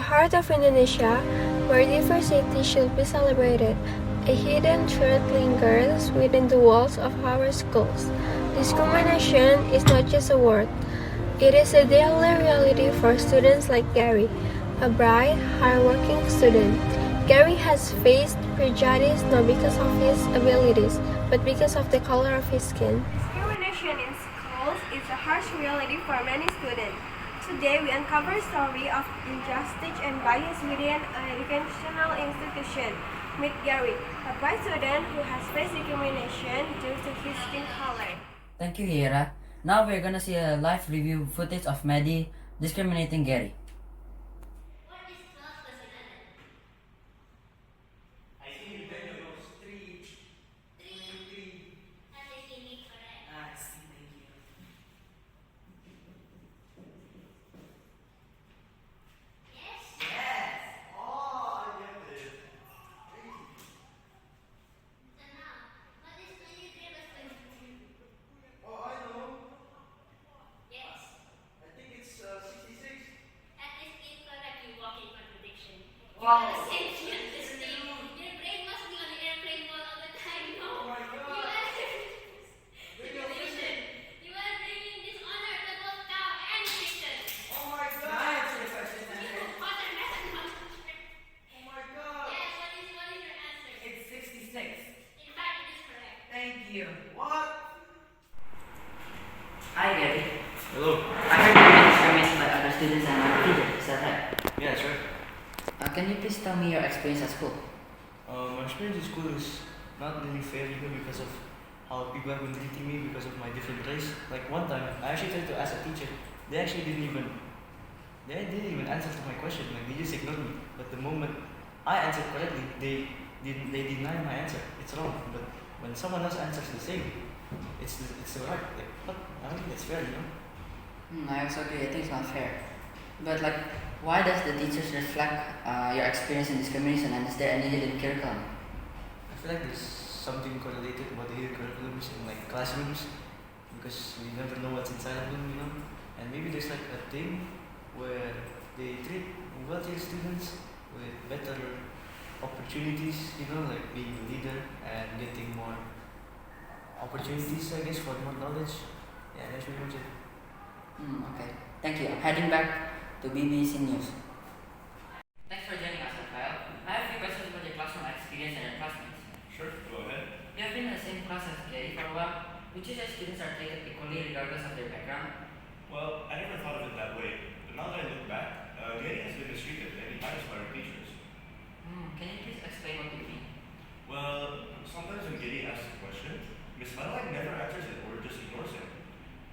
heart of Indonesia, where diversity should be celebrated, a hidden truth lingers within the walls of our schools. Discrimination is not just a word, it is a daily reality for students like Gary, a bright, hardworking student. Gary has faced prejudice not because of his abilities, but because of the color of his skin. Discrimination in schools is a harsh reality for many students. Today, we uncover a story of injustice and bias within an educational institution. Meet Gary, a white student who has faced discrimination due to his skin color. Thank you, Hira. Now we're gonna see a live review footage of Maddie discriminating Gary. Wow. Thank you. What? Hi, Gary. Hello. I heard you've been discriminated by other students and other teachers. Is that right? Yeah, sure. Can you please tell me your experience at school? My experience in school is not really fair even because of how people have been treating me because of my different race. Like one time, I actually tried to ask a teacher. They didn't even answer to my question. Like they just ignored me. But the moment I answered correctly, they denied my answer. It's wrong. But when someone else answers the same, it's right. Like what? I don't think that's fair, you know. I also agree. I think it's not fair. But why does the teachers reflect your experience in discrimination, and is there any hidden curriculum? I feel like there's something correlated about the hidden curriculums in like classrooms because we never know what's inside of them, you know. And maybe there's like a thing where they treat wealthier students with better opportunities, you know, like being a leader and getting more opportunities, I guess, for more knowledge. Yeah, that's pretty much it. Okay. Thank you. I'm heading back to BBC News. Thanks for joining us, Rafael. I have a few questions about your classroom experience and your classmates. Sure, go ahead. You have been in the same class as Gary for a while. Would you say students are treated equally regardless of their background? Well, I never thought of it that way, but now that I look back, Gary has been mistreated many times by our teachers. Can you please explain what you mean? Well, sometimes when Gary asks a question, Miss Madeline never answers it or just ignores him.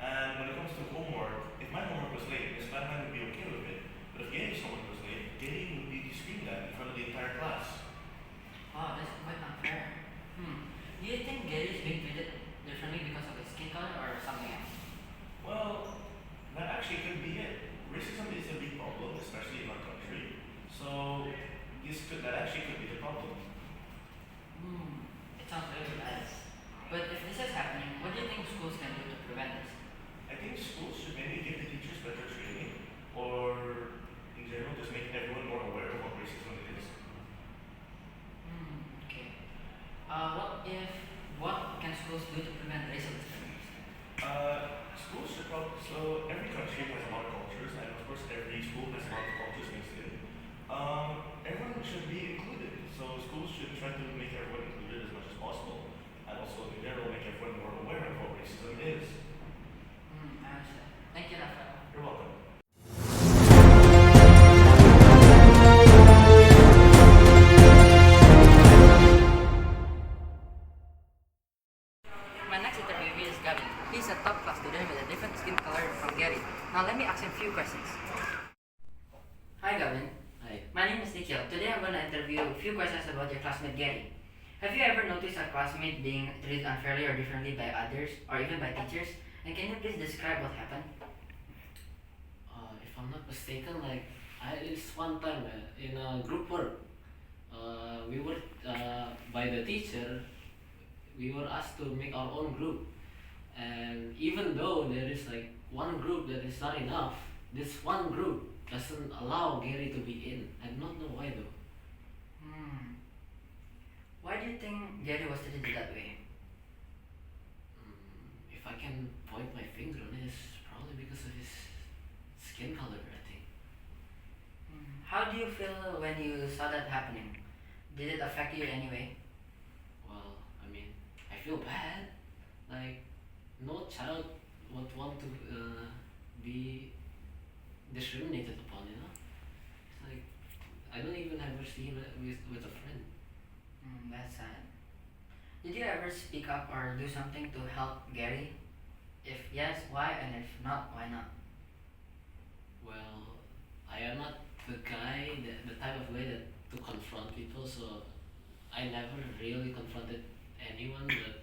And when it comes to homework, if my homework was late, Miss Madeline would be okay with it. But if Gary's homework was late, Gary would be screamed at in front of the entire class. Wow, that's quite unfair. Do you think Gary is being treated differently because of his skin color or something else? Well, that actually could be it. Racism is a big problem, especially in our country. So that actually could be the problem. It sounds really bad. But if this is happening, what do you think schools can do to prevent this? I think schools should maybe give the teachers better training, or in general, just make everyone more aware of what racism is. Okay. What can schools do to prevent racial discrimination? Schools should probably, so every country has a lot of cultures, and of course every school has a lot of cultures mixed in. Everyone should be included, so schools should try to make everyone included as much as possible, and also in general make everyone more aware of what racism is. I understand. Thank you, Rafael. You're welcome. My next interviewee is Gavin. He's a top class student with a different skin color from Gary. Now let me ask him a few questions. Hi Gavin. Hi. My name is Nikhil. Today I'm going to interview a few questions about your classmate Gary. Have you ever noticed a classmate being treated unfairly or differently by others or even by teachers? And can you please describe what happened? If I'm not mistaken, it's one time in a group work, we were by the teacher. We were asked to make our own group, and even though there is one group that is not enough, this one group doesn't allow Gary to be in. I do not know why though. Why do you think Gary was treated that way? If I can point my finger on it, it's probably because of his skin color, I think. How do you feel when you saw that happening? Did it affect you anyway? Well, I mean, I feel bad. Like, no child would want to be discriminated upon, you know? It's like, I don't even ever see him with a friend. That's sad. Did you ever speak up or do something to help Gary? If yes, why? And if not, why not? Well, I am not the guy, the type of guy that to confront people, so I never really confronted anyone, but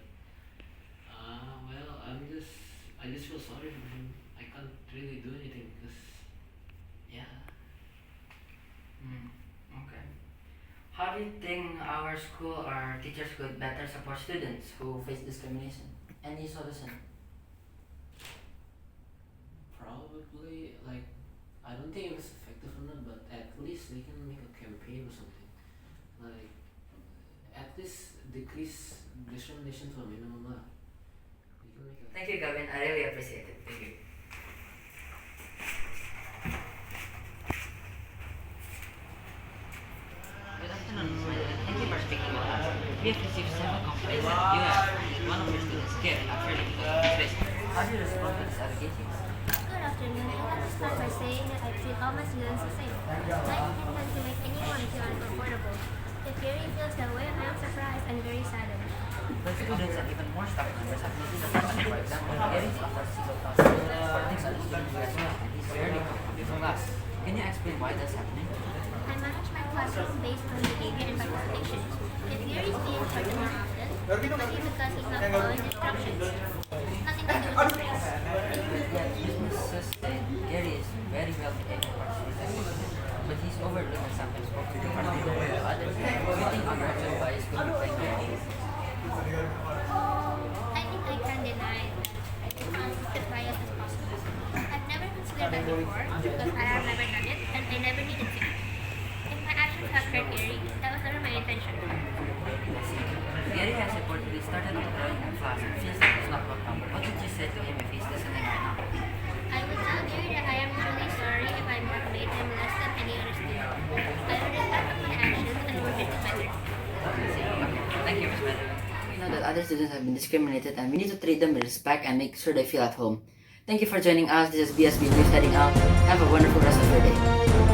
well, I just feel sorry for him. I can't really do anything because, yeah. Okay. How do you think our school or teachers could better support students who face discrimination? Any solution? Probably, like, I don't think it was effective or not, but at least they can make a campaign or something. Like, at least decrease discrimination to a minimum. You can make a Thank you, Gavin. I really appreciate it. Thank you. Good afternoon, thank you for speaking with us. We have received several complaints that you have one of your students scared unfairly because of his race. How do you respond to these allegations? Good afternoon. I want to start by saying that I treat all my students the same. I intend to make anyone feel uncomfortable. If Gary feels that way, I am surprised and very saddened. But students and even more staff members have noticed the happening. For example, Gary offers single classes for things on the student as well, and he's rarely coming to class. Can you explain why that's happening? I manage my classroom based on behavior and participation. If Gary is being hurt more often, it could be because he's not following instructions. Nothing to do with his race. Yet businesses say Gary is very well behaved and participating, but he's overlooked and sometimes spoken to particularly by others. Do you think unconscious bias could be playing a role? I think I can deny as bias as possible. I've never considered that before because I have never done it and I never needed to. If my actions have hurt Gary, that was never my intention. Gary has reportedly started withdrawing from class and feels like he's not welcome. What would you say to him if he's listening right now? I would tell Gary that I am truly sorry if I have made him less than any other student. I will repent of my actions and work to do better. Thank you, Ms. Better. We know that other students have been discriminated and we need to treat them with respect and make sure they feel at home. Thank you for joining us. This is BSB News heading out. Have a wonderful rest of your day.